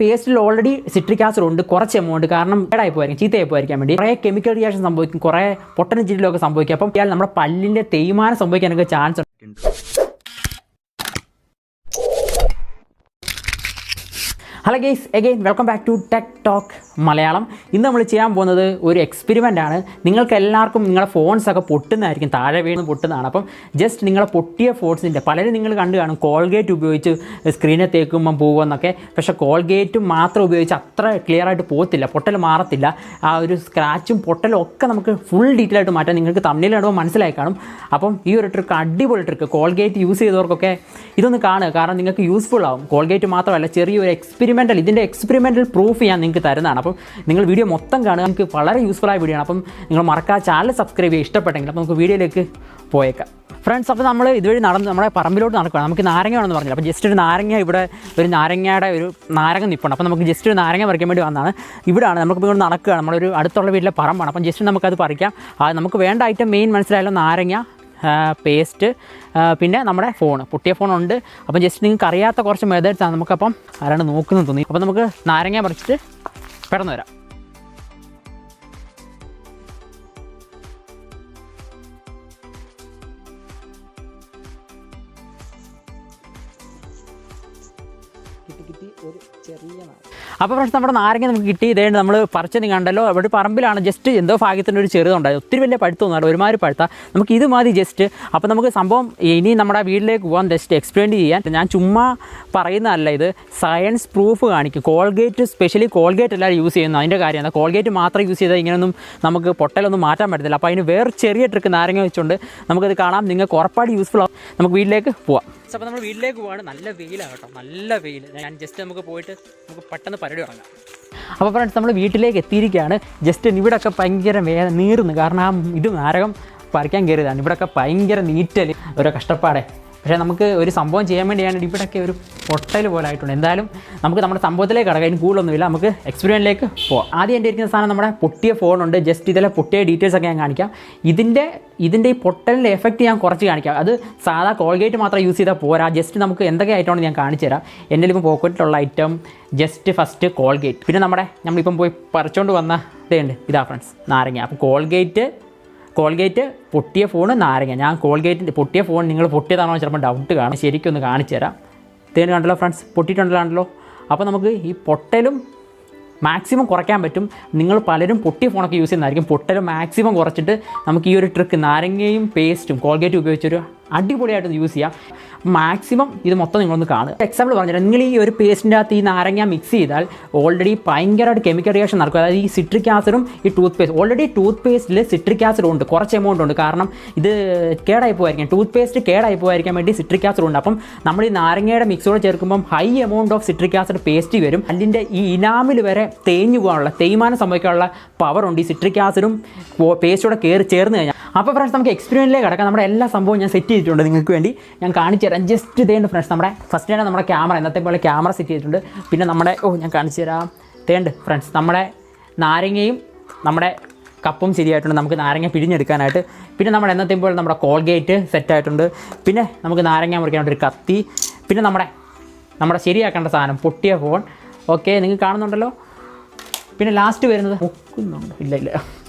പേസ്റ്റിൽ already citric acid ഉണ്ട്, കുറച്ച് amount, കാരണം കേടായി പോയിരിക്കും, ചീത്തയായി പോയിരിക്കാൻ വേണ്ടി കുറേ കെമിക്കൽ റിയാക്ഷൻ സംഭവിക്കും, കുറേ പൊട്ടനും ചില്ലിലൊക്കെ സംഭവിക്കും. അപ്പം ഇയാൾ നമ്മുടെ പല്ലിൻ്റെ തേയ്മാനം സംഭവിക്കാനൊക്കെ ചാൻസ് ഉണ്ട്. Hello guys, again welcome back to tech talk Malayalam. ഇന്ന് നമ്മൾ ചെയ്യാൻ പോകുന്നത് ഒരു എക്സ്പെരിമെൻ്റ് ആണ്. നിങ്ങൾക്ക് എല്ലാവർക്കും നിങ്ങളുടെ ഫോൺസൊക്കെ പൊട്ടുന്നതായിരിക്കും, താഴെ വീണ് പൊട്ടുന്നതാണ്. അപ്പം ജസ്റ്റ് നിങ്ങളെ പൊട്ടിയ ഫോൺസിൻ്റെ പലരും നിങ്ങൾ കണ്ടു കാണും, കോൾഗേറ്റ് ഉപയോഗിച്ച് സ്ക്രീനെ തേക്കുമ്പം പോകുമെന്നൊക്കെ. പക്ഷേ കോൾഗേറ്റ് മാത്രം ഉപയോഗിച്ച് അത്ര ക്ലിയർ ആയിട്ട് പോകത്തില്ല, പൊട്ടൽ മാറത്തില്ല. ആ ഒരു സ്ക്രാച്ചും പൊട്ടലും ഒക്കെ നമുക്ക് ഫുൾ ഡീറ്റെയിൽ ആയിട്ട് മാറ്റാം. നിങ്ങൾക്ക് തമ്മിൽ കാണുമ്പോൾ മനസ്സിലായി കാണും. അപ്പം ഈ ഒരു ട്രിക്ക് അടിപൊളി ട്രിക്ക്, കോൾഗേറ്റ് യൂസ് ചെയ്തവർക്കൊക്കെ ഇതൊന്ന് കാണുക, കാരണം നിങ്ങൾക്ക് യൂസ്ഫുൾ ആവും. കോൾഗേറ്റ് മാത്രമല്ല, ചെറിയൊരു ഇതിൻ്റെ എക്സ്പെരിമെൻ്റൽ പ്രൂഫ് ഞാൻ നിങ്ങൾക്ക് തരുന്നതാണ്. അപ്പം നിങ്ങൾ വീഡിയോ മൊത്തം കാണുക, നിങ്ങൾക്ക് വളരെ യൂസ്ഫുൾ ആയ വീഡിയോ ആണ്. അപ്പം നിങ്ങൾ മറക്കാതെ ചാനൽ സബ്സ്ക്രൈബ് ചെയ്യുക ഇഷ്ടപ്പെട്ടെങ്കിൽ. അപ്പോൾ നമുക്ക് വീഡിയോയിലേക്ക് പോയേക്കാം ഫ്രണ്ട്സ്. അപ്പോൾ നമ്മൾ ഇതുവഴി നമ്മുടെ പറമ്പിലോട്ട് നടക്കുകയാണ്. നമുക്ക് നാരങ്ങ വേണമെന്ന് പറഞ്ഞില്ല. അപ്പോൾ ജസ്റ്റ് ഒരു നാരങ്ങ, ഇവിടെ ഒരു നാരങ്ങയുടെ ഒരു നാരങ്ങ നിൽപ്പുണ്ട്. അപ്പോൾ നമുക്ക് ജസ്റ്റ് ഒരു നാരങ്ങ പറിക്കാൻ വേണ്ടി വന്നതാണ്. ഇവിടെയാണ് നമുക്കിപ്പോൾ ഇവിടെ നടക്കുകയാണ്, നമ്മളൊരു അടുത്തുള്ള വീട്ടിലെ പറമ്പാണ്. അപ്പം ജസ്റ്റ് നമുക്കത് പറിക്കാം. നമുക്ക് വേണ്ട ഐറ്റം മെയിൻ മനസ്സിലായല്ലോ, നാരങ്ങ, പേസ്റ്റ്, പിന്നെ നമ്മുടെ ഫോൺ, പൊട്ടിയ ഫോണുണ്ട്. അപ്പം ജസ്റ്റ് നിങ്ങൾക്ക് അറിയാത്ത കുറച്ച് മെത്തേഡ്സാണ്. നമുക്കപ്പം ആരാണ് നോക്കുന്നത് തോന്നി. അപ്പം നമുക്ക് നാരങ്ങ പറിച്ചിട്ട് പെട്ടെന്ന് വരാം. ഒരു ചെറിയ അപ്പോൾ ഫ്രണ്ട്സ്, നമ്മുടെ നാരങ്ങ നമുക്ക് കിട്ടി. ഇതേണ്ട് നമ്മൾ പറിച്ചത് കണ്ടല്ലോ, അവിടെ പറമ്പിലാണ്. ജസ്റ്റ് എന്തോ ഭാഗ്യത്തിൻ്റെ ഒരു ചെറുതുണ്ടായി, ഒത്തിരി വലിയ പഴുത്തൊന്നുമല്ല, ഒരുമാതിരി പഴുത്ത. നമുക്ക് ഇത് മതി ജസ്റ്റ്. അപ്പോൾ നമുക്ക് സംഭവം ഇനി നമ്മുടെ വീട്ടിലേക്ക് പോകാൻ ജസ്റ്റ് എക്സ്പ്ലെയിൻ ചെയ്യാൻ. ഞാൻ ചുമ്മാ പറയുന്നതല്ല, ഇത് സയൻസ് പ്രൂഫ് കാണിക്കും. കോൾഗേറ്റ്, സ്പെഷ്യലി കോൾഗേറ്റ് എല്ലാവരും യൂസ് ചെയ്യുന്നു. അതിൻ്റെ കാര്യം എന്താ, കോൾഗേറ്റ് മാത്രം യൂസ് ചെയ്താൽ ഇങ്ങനെയൊന്നും നമുക്ക് പൊട്ടലൊന്നും മാറ്റാൻ പറ്റത്തില്ല. അപ്പോൾ അതിന് വേറെ ചെറിയ ട്രിക്ക് നാരങ്ങ വെച്ചുകൊണ്ട് നമുക്കത് കാണാം. നിങ്ങൾക്ക് ഉറപ്പായിട്ട് യൂസ്ഫുൾ ആവും. നമുക്ക് വീട്ടിലേക്ക് പോവാം. അപ്പോൾ നമ്മൾ വീട്ടിലേക്ക് പോവാണ്. നല്ല വെയിലാണ് കേട്ടോ, നല്ല വെയിൽ. ഞാൻ ജസ്റ്റ് നമുക്ക് പോയിട്ട് നമുക്ക് പെട്ടെന്ന് പരിപാടി തുടങ്ങാം. അപ്പോൾ ഫ്രണ്ട്സ്, നമ്മൾ വീട്ടിലേക്ക് എത്തിയിരിക്കുകയാണ്. ജസ്റ്റ് ഇവിടെയൊക്കെ ഭയങ്കര നീറുന്നു, കാരണം ആ ഇത് നാരകം പറിക്കാൻ കയറിയതാണ്. ഇവിടെയൊക്കെ ഭയങ്കര നീറ്റൽ, ഓരോ കഷ്ടപ്പാടെ. പക്ഷേ നമുക്ക് ഒരു സംഭവം ചെയ്യാൻ വേണ്ടിയാണ് ഇവിടെയൊക്കെ ഒരു പൊട്ടൽ പോലെ ആയിട്ടുണ്ട്. എന്തായാലും നമുക്ക് നമ്മുടെ സംഭവത്തിലേക്ക് കിടക്കാം. അതിന് കൂടുതലൊന്നുമില്ല, നമുക്ക് എക്സ്പെരിമെൻറ്റിലേക്ക് പോകാം. ആദ്യം എൻ്റെ ഇരിക്കുന്ന സാധനം നമ്മുടെ പൊട്ടിയ ഫോണുണ്ട്. ജസ്റ്റ് ഇതിലെ പൊട്ടിയ ഡീറ്റെയിൽസൊക്കെ ഞാൻ കാണിക്കാം. ഇതിൻ്റെ ഈ പൊട്ടലിൻ്റെ എഫക്റ്റ് ഞാൻ കുറച്ച് കാണിക്കാം. അത് സാധാ കോൾഗേറ്റ് മാത്രം യൂസ് ചെയ്താൽ പോരാ. ജസ്റ്റ് നമുക്ക് എന്തൊക്കെ ഐറ്റമാണെന്ന് ഞാൻ കാണിച്ചു തരാം. എൻ്റെ ഇപ്പോൾ പോക്കറ്റിലുള്ള ഐറ്റം ജസ്റ്റ് ഫസ്റ്റ് കോൾഗേറ്റ്, പിന്നെ നമ്മളിപ്പം പോയി പറിച്ചുകൊണ്ട് വന്ന ഇതേണ്ട്, ഇതാ ഫ്രണ്ട്സ് നാരങ്ങ. അപ്പോൾ കോൾഗേറ്റ്, പൊട്ടിയ ഫോണ്, നാരങ്ങ. ഞാൻ കോൾഗേറ്റിൻ്റെ പൊട്ടിയ ഫോൺ നിങ്ങൾ പൊട്ടിയതാണോ ചിലപ്പോൾ ഡൗട്ട് കാണും. ശരിക്കും ഒന്ന് കാണിച്ചു തരാം. തേന് കണ്ടല്ലോ ഫ്രണ്ട്സ്, പൊട്ടിയിട്ടുണ്ടല്ലോ. അപ്പോൾ നമുക്ക് ഈ പൊട്ടലും മാക്സിമം കുറയ്ക്കാൻ പറ്റും. നിങ്ങൾ പലരും പൊട്ടിയ ഫോണൊക്കെ യൂസ് ചെയ്യുന്നതായിരിക്കും. പൊട്ടലും മാക്സിമം കുറച്ചിട്ട് നമുക്ക് ഈ ഒരു ട്രിക്ക്, നാരങ്ങയും പേസ്റ്റും കോൾഗേറ്റും ഉപയോഗിച്ചൊരു അടിപൊളിയായിട്ട് യൂസ് ചെയ്യാം. മാക്സിമം ഇത് മൊത്തം നിങ്ങളൊന്ന് കാണുക. എക്സാമ്പിൾ പറഞ്ഞുതരാം. നിങ്ങൾ ഈ ഒരു പേസ്റ്റിൻ്റെ അകത്ത് ഈ നാരങ്ങ മിക്സ് ചെയ്താൽ ഓൾറെഡി ഭയങ്കരമായിട്ട് കെമിക്കൽ റിയാക്ഷൻ നടക്കും. അതായത് ഈ സിട്രിക് ആസിഡും ഈ ടൂത്ത് പേസ്റ്റ്, ഓൾറെഡി ടൂത്ത് പേസ്റ്റിൽ സിട്രിക് ആസിഡ് ഉണ്ട്, കുറച്ച് എമൗണ്ട് ഉണ്ട്. കാരണം ഇത് കേടായി പോയിരിക്കും, ടൂത്ത് പേസ്റ്റ് കേടായി പോയിരിക്കാൻ വേണ്ടി സിട്രിക് ആസിഡ് ഉണ്ട്. അപ്പം നമ്മൾ ഈ നാരങ്ങയുടെ മിക്സോടെ ചേർക്കുമ്പം high amount of citric acid paste വരും. അതിൻ്റെ ഈ ഇനാമിൽ വരെ തേഞ്ഞു പോകാനുള്ള, തേയ്മാനം സംഭവിക്കാനുള്ള പവറുണ്ട് ഈ സിട്രിക് ആസിഡും പേസ്റ്റോടെ ചേർന്ന് കഴിഞ്ഞാൽ. അപ്പോൾ ഫ്രണ്ട്സ്, നമുക്ക് എക്സ്പെരിമെൻറ്റിലേക്ക് കിടക്കാം. നമ്മുടെ എല്ലാ സംഭവവും ഞാൻ സെറ്റ് ചെയ്തിട്ടുണ്ട് നിങ്ങൾക്ക് വേണ്ടി. ഞാൻ കാണിച്ചു തരാം. ജസ്റ്റ് ഇതേണ്ട് ഫ്രണ്ട്സ്, നമ്മുടെ ഫസ്റ്റ് തന്നെ നമ്മുടെ ക്യാമറ, ഇന്നത്തെ പോലെ ക്യാമറ സെറ്റ് ചെയ്തിട്ടുണ്ട്. പിന്നെ ഞാൻ കാണിച്ചു തരാം. ഇതേണ്ട് ഫ്രണ്ട്സ്, നമ്മുടെ നാരങ്ങയും നമ്മുടെ കപ്പും ശരിയായിട്ടുണ്ട്, നമുക്ക് നാരങ്ങ പിഴിഞ്ഞെടുക്കാനായിട്ട്. പിന്നെ നമ്മുടെ എന്നത്തെ പോലെ നമ്മുടെ കോൾഗേറ്റ് സെറ്റായിട്ടുണ്ട്. പിന്നെ നമുക്ക് നാരങ്ങ മുറിക്കാനായിട്ട് ഒരു കത്തി. പിന്നെ നമ്മുടെ ശരിയാക്കേണ്ട സാധനം പൊട്ടിയ ഫോൺ. ഓക്കെ, നിങ്ങൾക്ക് കാണുന്നുണ്ടല്ലോ. പിന്നെ ലാസ്റ്റ് വരുന്നത് നോക്കുന്നുണ്ടോ? ഇല്ല.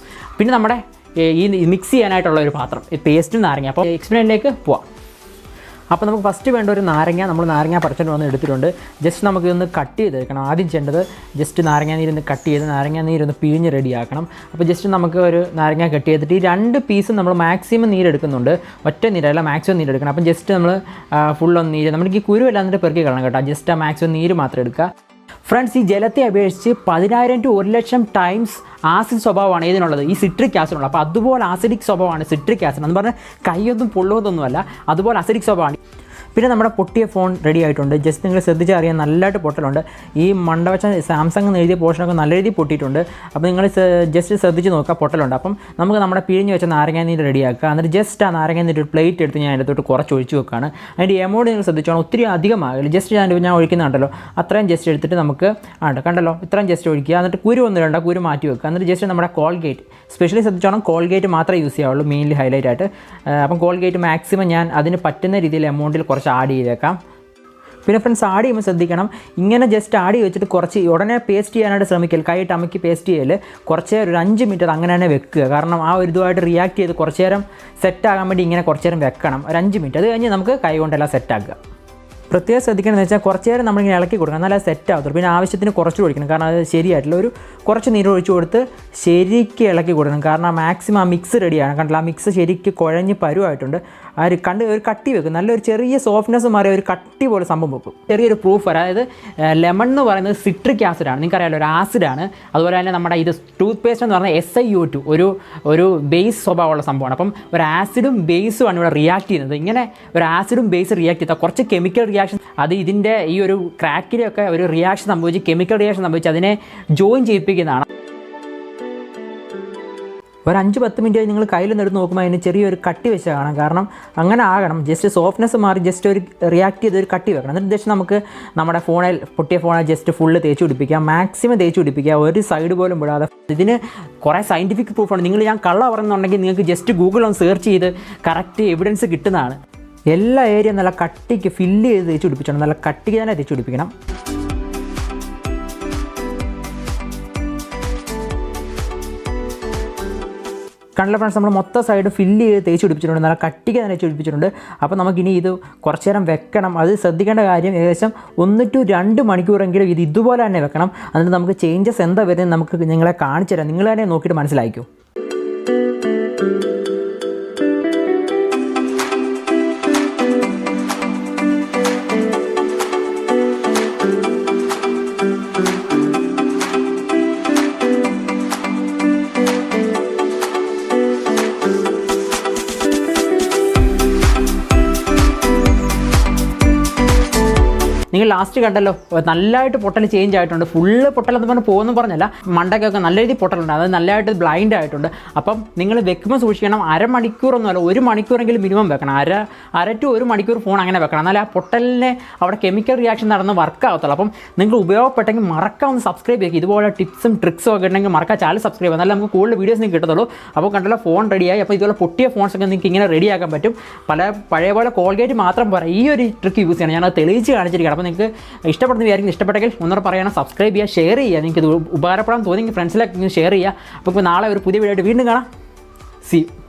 പിന്നെ നമ്മുടെ ഈ മിക്സ് ചെയ്യാനായിട്ടുള്ള ഒരു പാത്രം, ഈ പേസ്റ്റും നാരങ്ങ. അപ്പോൾ എക്സ്പെരിമെൻറ്റിലേക്ക് പോവാം. അപ്പോൾ നമുക്ക് ഫസ്റ്റ് വേണ്ട ഒരു നാരങ്ങ, നമ്മൾ നാരങ്ങ പറിച്ചിട്ട് വന്ന് എടുത്തിട്ടുണ്ട്. ജസ്റ്റ് നമുക്കിതൊന്ന് കട്ട് ചെയ്തെടുക്കണം. ആദ്യം ചെയ്യേണ്ടത് ജസ്റ്റ് നാരങ്ങ നീരൊന്ന് കട്ട് ചെയ്ത് നാരങ്ങ നീരൊന്ന് പിഴിഞ്ഞ് റെഡിയാക്കണം. അപ്പോൾ ജസ്റ്റ് നമുക്ക് ഒരു നാരങ്ങ കട്ട് ചെയ്തിട്ട് ഈ 2 പീസും നമ്മൾ മാക്സിമം നീരെടുക്കുന്നുണ്ട്. ഒറ്റ നീരല്ല, മാക്സിമം നീരെടുക്കണം. അപ്പം ജസ്റ്റ് നമ്മൾ ഫുള്ളൊന്ന് നീര്, നമുക്ക് ഈ കുരുവല്ലാന്നിട്ട് പെറുക്കി കളയണം കേട്ടോ. ജസ്റ്റ് ആ മാക്സിമം നീര് മാത്രം എടുക്കുക. ഫ്രണ്ട്സ്, ഈ ജലത്തെ അപേക്ഷിച്ച് 10,000 to 1,00,000 ടൈംസ് ആസിഡ് സ്വഭാവമാണ് ഇതിനുള്ളത്, ഈ സിട്രിക് ആസിഡുള്ളത്. അപ്പോൾ അതുപോലെ ആസിഡിക് സ്വഭാവമാണ് സിട്രിക് ആസിഡ് എന്ന് പറഞ്ഞാൽ കൈയൊന്നും പൊള്ളുന്നതൊന്നുമല്ല, അതുപോലെ അസിഡിക് സ്വഭാവമാണ്. പിന്നെ നമ്മുടെ പൊട്ടിയ ഫോൺ റെഡി ആയിട്ടുണ്ട്. ജസ്റ്റ് നിങ്ങൾ ശ്രദ്ധിച്ചാൽ അറിയാൻ നല്ലതായിട്ട് പൊട്ടലുണ്ട്. ഈ മണ്ടവച്ച സാംസങ് എന്ന് എഴുതിയ പോർഷനൊക്കെ നല്ല രീതിയിൽ പൊട്ടിയിട്ടുണ്ട്. അപ്പോൾ നിങ്ങൾ ജസ്റ്റ് ശ്രദ്ധിച്ച് നോക്കുക, പൊട്ടലുണ്ട്. അപ്പം നമുക്ക് നമ്മുടെ പിഴിഞ്ഞ് വെച്ച നാരങ്ങ നീര് റെഡിയാക്കുക. എന്നിട്ട് ജസ്റ്റ് ആ നാരങ്ങ നീര് ഒരു പ്ലേറ്റ് എടുത്ത് ഞാൻ അതിനകത്തോട്ട് കുറച്ച് ഒഴിച്ച് വെക്കുകയാണ്. അതിൻ്റെ എമൗണ്ട് നിങ്ങൾ ശ്രദ്ധിച്ചോണം, ഒത്തിരി അധികമാകില്ല. ജസ്റ്റ് ഞാൻ ഒഴിക്കുന്നുണ്ടല്ലോ, അത്രയും ജസ്റ്റ് എടുത്തിട്ട് നമുക്ക് കണ്ടല്ലോ, ഇത്രയും ജസ്റ്റ് ഒഴിക്കുക. എന്നിട്ട് കുരു ഒന്നും ഇടണ്ട, കുരു മാറ്റി വെക്കുക. എന്നിട്ട് ജസ്റ്റ് നമ്മുടെ കോൾഗേറ്റ്, സ്പെഷ്യലി ശ്രദ്ധിച്ചോണം, കോൾഗേറ്റ് മാത്രമേ യൂസ് ചെയ്യാവുള്ളൂ, മെയിൻലി ഹൈലൈറ്റ് ആയിട്ട്. അപ്പം കോൾഗേറ്റ് മാക്സിമം ഞാൻ അതിന് പറ്റുന്ന രീതിയിൽ എമൗണ്ടിൽ കുറച്ച് ആഡ് ചെയ്തേക്കാം. പിന്നെ ഫ്രണ്ട്സ് ആഡ് ചെയ്യുമ്പോൾ ശ്രദ്ധിക്കണം, ഇങ്ങനെ ജസ്റ്റ് ആഡ് വെച്ചിട്ട് കുറച്ച് ഉടനെ പേസ്റ്റ് ചെയ്യാനായിട്ട് ശ്രമിക്കൽ, കൈയിട്ട് അമക്കി പേസ്റ്റ് ചെയ്യൽ, കുറച്ച് നേരം ഒരു 5 മിനിറ്റ് അങ്ങനെ തന്നെ വെക്കുക. കാരണം ആ ഒരു ഇതുമായിട്ട് റിയാക്ട് ചെയ്ത് കുറച്ച് നേരം സെറ്റാകാൻ വേണ്ടി ഇങ്ങനെ കുറച്ച് നേരം വെക്കണം, ഒരു 5 മിനിറ്റ്. അത് കഴിഞ്ഞ് നമുക്ക് കൈ കൊണ്ടെല്ലാം സെറ്റാക്കുക. പ്രത്യേകം ശ്രദ്ധിക്കണമെന്ന് വെച്ചാൽ കുറച്ച് നേരം നമ്മളിങ്ങനെ ഇളക്കി കൊടുക്കണം, എന്നാലും അത് സെറ്റ് ആകത്തുള്ളൂ. പിന്നെ ആവശ്യത്തിന് കുറച്ച് ഒഴിക്കണം, കാരണം അത് ശരിയായിട്ടില്ല. ഒരു കുറച്ച് നീര് ഒഴിച്ച് കൊടുത്ത് ശരിക്ക് ഇളക്കി കൊടുക്കണം. കാരണം മാക്സിമം ആ മിക്സ് റെഡിയാണ്. കണ്ടില്ല, ആ മിക്സ് ശരിക്ക് കുഴഞ്ഞ് പരുവായിട്ടുണ്ട്. ആ ഒരു ഒരു കട്ടി വെക്കും, നല്ലൊരു ചെറിയ സോഫ്റ്റ്നെസ് മാറിയ ഒരു കട്ടി പോലെ സംഭവം വെക്കും. ചെറിയൊരു പ്രൂഫ്, അതായത് ലെമൺ എന്ന് പറയുന്നത് സിട്രിക് ആസിഡാണ്, നിങ്ങൾക്കറിയാമല്ലോ, ഒരു ആസിഡാണ്. അതുപോലെ തന്നെ നമ്മുടെ ഇത് ടൂത്ത് പേസ്റ്റ് എന്ന് പറഞ്ഞാൽ SiO2 ഒരു ബേസ് സ്വഭാവമുള്ള സംഭവമാണ്. അപ്പം ഒരു ആസിഡും ബേസുമാണ് ഇവിടെ റിയാക്ട് ചെയ്യുന്നത്. ഇങ്ങനെ ഒരു ആസിഡും ബേസ് റിയാക്ട് ചെയ്താൽ കുറച്ച് കെമിക്കൽ റിയാക്ഷൻ, അത് ഇതിൻ്റെ ഈ ഒരു ക്രാക്കിലൊക്കെ ഒരു റിയാക്ഷൻ സംഭവിച്ച്, കെമിക്കൽ റിയാക്ഷൻ സംഭവിച്ച് അതിനെ ജോയിൻ ചെയ്യിപ്പിക്കുന്നതാണ്. ഒരു 5-10 മിനിറ്റ് നിങ്ങൾ കയ്യിൽ എടുത്ത് നോക്കുമ്പോൾ അതിന് ചെറിയൊരു കട്ടി വെച്ച് കാണാം. കാരണം അങ്ങനെ ആകണം, ജസ്റ്റ് സോഫ്റ്റ്നെസ് മാറി ജസ്റ്റ് ഒരു റിയാക്ട് ചെയ്ത് ഒരു കട്ടി വെക്കണം. എന്നിട്ട് ജസ്റ്റ് നമുക്ക് നമ്മുടെ ഫോണിൽ, പൊട്ടിയ ഫോണിൽ ജസ്റ്റ് ഫുള്ള് തേച്ച് പിടിപ്പിക്കുക, മാക്സിമം തേച്ച് പിടിപ്പിക്കുക, ഒരു സൈഡ് പോലും വിടാതെ. ഇതിന് കുറേ സയൻറ്റിഫിക് പ്രൂഫാണ്. ഞാൻ കള്ള പറയുന്നുണ്ടെങ്കിൽ നിങ്ങൾക്ക് ജസ്റ്റ് ഗൂഗിളൊന്ന് സെർച്ച് ചെയ്ത് കറക്റ്റ് എവിഡൻസ് കിട്ടുന്നതാണ്. എല്ലാ ഏരിയ നല്ല കട്ടിക്ക് ഫില്ല് ചെയ്ത് തേച്ച് പിടിപ്പിച്ചോണം, നല്ല കട്ടിക്ക് തന്നെ തേച്ച് പിടിപ്പിക്കണം. കണ്ടില്ല ഫ്രണ്ട്സ്, നമ്മൾ മൊത്തം സൈഡ് ഫില്ല് ചെയ്ത് തേച്ച് പിടിപ്പിച്ചിട്ടുണ്ട്, നല്ല കട്ടിക്ക് തന്നെ തേച്ച് പിടിപ്പിച്ചിട്ടുണ്ട്. അപ്പോൾ നമുക്കിനി ഇത് കുറച്ച് നേരം വെക്കണം. അത് ശ്രദ്ധിക്കേണ്ട കാര്യം, ഏകദേശം 1 to 2 മണിക്കൂറെങ്കിലും ഇത് ഇതുപോലെ തന്നെ വെക്കണം. എന്നിട്ട് നമുക്ക് ചേഞ്ചസ് എന്താ വരുന്നത് നമുക്ക് നിങ്ങളെ കാണിച്ചു തരാം, നിങ്ങൾ തന്നെ നോക്കിയിട്ട് മനസ്സിലാക്കും. നിങ്ങൾ ലാസ്റ്റ് കണ്ടല്ലോ, നല്ലതായിട്ട് പൊട്ടൽ ചേഞ്ച് ആയിട്ടുണ്ട്. ഫുള്ള് പൊട്ടലെന്ന് പറഞ്ഞ് പോകുമെന്ന് പറഞ്ഞല്ല, മണ്ടയ്ക്കൊക്കെ നല്ല രീതിയിൽ പൊട്ടലുണ്ട്, അത് നല്ലതായിട്ട് ബ്ലൈൻഡ് ആയിട്ടുണ്ട്. അപ്പം നിങ്ങൾ വെക്കുമ്പോൾ സൂക്ഷിക്കണം, അരമണിക്കൂറൊന്നുമല്ല, 1 മണിക്കൂറെങ്കിലും മിനിമം വെക്കണം. അര to 1 മണിക്കൂർ ഫോൺ അങ്ങനെ വെക്കണം, എന്നാൽ ആ പൊട്ടലിനെ അവിടെ കെമിക്കൽ റിയാക്ഷൻ നടന്ന് വർക്ക് ആകത്തുള്ളൂ. അപ്പം നിങ്ങൾ ഉപയോഗപ്പെട്ടെങ്കിൽ മറക്കാൻ ഒന്ന് സബ്സ്ക്രൈബ് ചെയ്യുക. ഇതുപോലെ ടിപ്സും ട്രിക്സും ഒക്കെ ഉണ്ടെങ്കിൽ മറക്കാൻ ചാനൽ സബ്സ്ക്രൈബ് ചെയ്യുക, എന്നാലും നമുക്ക് കൂടുതൽ വീഡിയോസ് നിങ്ങൾക്ക് കിട്ടത്തുള്ളൂ. അപ്പോൾ കണ്ടല്ലോ, ഫോൺ റെഡിയായി. അപ്പോൾ ഇതുപോലെ പൊട്ടിയ ഫോൺസൊക്കെ നിങ്ങൾക്ക് ഇങ്ങനെ റെഡിയാക്കാൻ പറ്റും. പഴയ പോലെ കോൾഗേറ്റ് മാത്രം പോരാ, ഈ ഒരു ട്രിക്ക് യൂസ് ചെയ്യണം. ഞാനത് തെളിയിച്ച് കാണിച്ചിരിക്കണം. അപ്പോൾ നിങ്ങൾക്ക് ഇഷ്ടപ്പെടുന്ന വിചാരിക്കും, ഇഷ്ടപ്പെട്ടെങ്കിൽ ഒന്നുകൂടെ പറയണം, സബ്സ്ക്രൈബ് ചെയ്യുക, ഷെയർ ചെയ്യുക. നിങ്ങൾക്ക് ഇത് ഉപകാരപ്പെടാൻ തോന്നിയെങ്കിൽ ഫ്രണ്ട്സിലേക്ക് ഷെയർ ചെയ്യുക. അപ്പോൾ നാളെ ഒരു പുതിയ വീഡിയോ ആയിട്ട് വീണ്ടും കാണാം. See U.